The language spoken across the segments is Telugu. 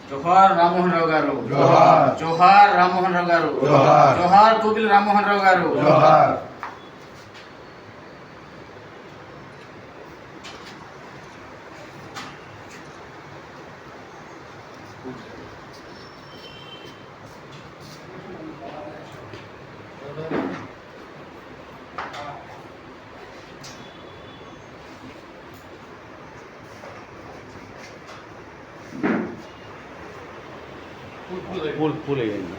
జోహార్ రామ్మోహన్ రావు గారు, జోహార్. జోహార్ రామ్మోహన్ రావు గారు, జోహార్. జోహార్ కోకిల రామ్మోహన్ రావు గారు. జోహార్. పూలు వేయండి.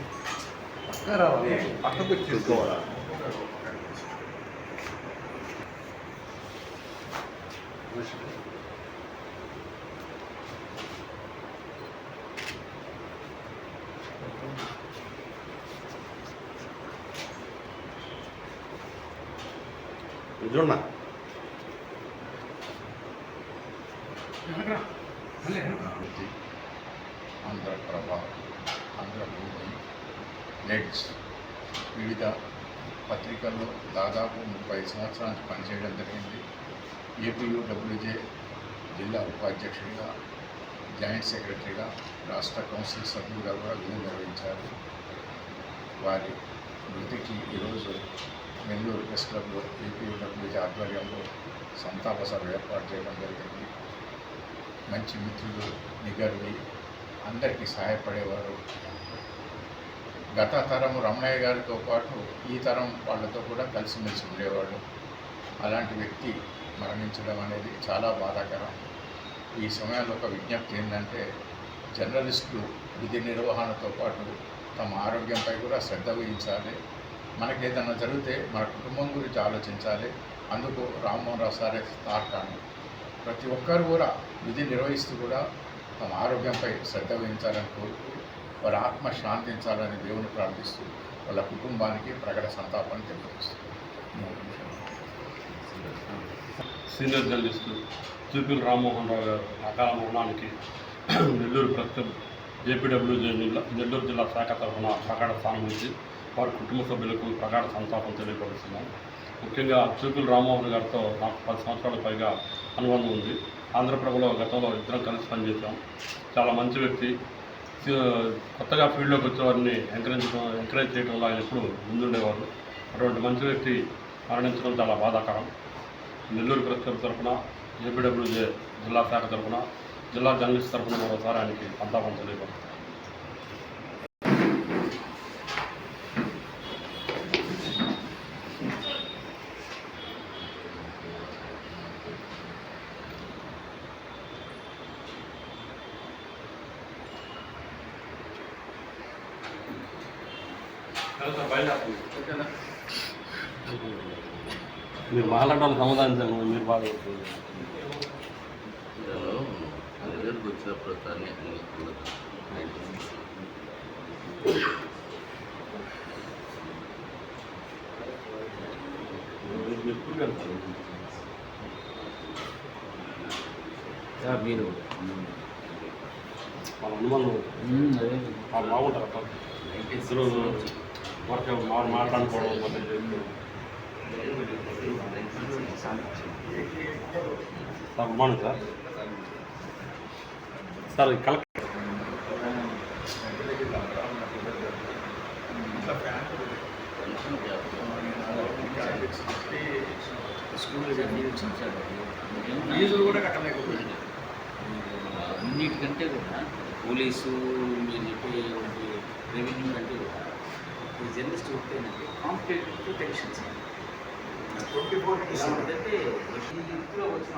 పక్కకు తీసుకోవాలా? చూడన్నా ఆంధ్రప్రభ, ఆంధ్రభూమి, నెట్స్ వివిధ పత్రికల్లో దాదాపు 30 సంవత్సరాల నుంచి పనిచేయడం జరిగింది. ఏపీయూడబ్ల్యూజే జిల్లా ఉపాధ్యక్షుడిగా, జాయింట్ సెక్రటరీగా, రాష్ట్ర కౌన్సిల్ సభ్యులుగా కూడా విధులు నిర్వహించారు. వారి మృతికి ఈరోజు నెల్లూరు ప్రెస్ క్లబ్లో ఏపీయూడబ్ల్యూజే ఆధ్వర్యంలో సంతాప సభ ఏర్పాటు చేయడం జరిగింది. మంచి మిత్రులు, నిగర్వి, అందరికీ సహాయపడేవారు. గత తరం రమణయ్య గారితో పాటు ఈ తరం వాళ్ళతో కూడా కలిసిమెలిసి ఉండేవాడు. అలాంటి వ్యక్తి మరణించడం అనేది చాలా బాధాకరం. ఈ సమయంలో ఒక విజ్ఞప్తి ఏంటంటే, జర్నలిస్టులు విధి నిర్వహణతో పాటు తమ ఆరోగ్యంపై కూడా శ్రద్ధ వహించాలి. మనకేదైనా జరిగితే మన కుటుంబం గురించి ఆలోచించాలి. అందుకు రామ్మోహన్ రావు సారే తార్కాణం. ప్రతి ఒక్కరు కూడా విధి నిర్వహిస్తూ కూడా తమ ఆరోగ్యంపై శ్రద్ధ వహించాలని కోరుతూ, వారి ఆత్మ శాంతించాలని దేవుని ప్రార్థిస్తూ, వాళ్ళ కుటుంబానికి ప్రకట సంతాపాన్ని తెలియజేస్తుంది. సీనియర్ జర్నలిస్టు చూపిల్ రామ్మోహన్ రావు గారు అకాల మరణానికి నెల్లూరు ప్రస్తుతం ఏపీడబ్ల్యూజే నెల్లూరు జిల్లా శాఖ తరఫున ప్రగాఢ స్థానం నుంచి వారి కుటుంబ సభ్యులకు ప్రగాఢ సంతాపం తెలియపరుస్తున్నాం. ముఖ్యంగా చూపిల్ రామ్మోహన్ గారితో నాకు 10 సంవత్సరాల పైగా అనుబంధం ఉంది. ఆంధ్రప్రభలో గతంలో ఇద్దరం కలిసి పనిచేసాం. చాలా మంచి వ్యక్తి. కొత్తగా ఫీల్డ్లోకి వచ్చే వారిని ఎంకరేజ్ చేయడంలో ఆయన ఎప్పుడు ముందుండేవారు. అటువంటి మంచి వ్యక్తి మరణించడం చాలా బాధాకరం. నెల్లూరు ప్రెస్ క్లబ్ తరఫున, ఏపీడబ్ల్యూజే జిల్లా శాఖ తరఫున, జిల్లా జర్నలిస్ట్ తరఫున మరోసారి ఆయనకి సంతాపం తెలియపరుస్తాం. మీరు మాట్లాడే వాళ్ళు సమాధానించాలి. మీరు బాగా దగ్గరకు వచ్చినప్పుడు కానీ మీరు వాళ్ళ అనుమానం వాళ్ళు బాగుంటారు అట్లా ఇద్దరు వర్క్ మాట్లాడుకోవడం sir good morning sir. Sir collector ఫీజులు కూడా కట్టలేకపోయింది. అన్నిటికంటే కూడా పోలీసు మీరు చెప్పే రెవెన్యూ అంటే కూడా ఈ జర్నలిస్ట్ వర్క్ ఏంటంటే కాంపిటేటివ్ టెన్షన్స్ 24 అంటే ఈ వృత్తిలో వచ్చిన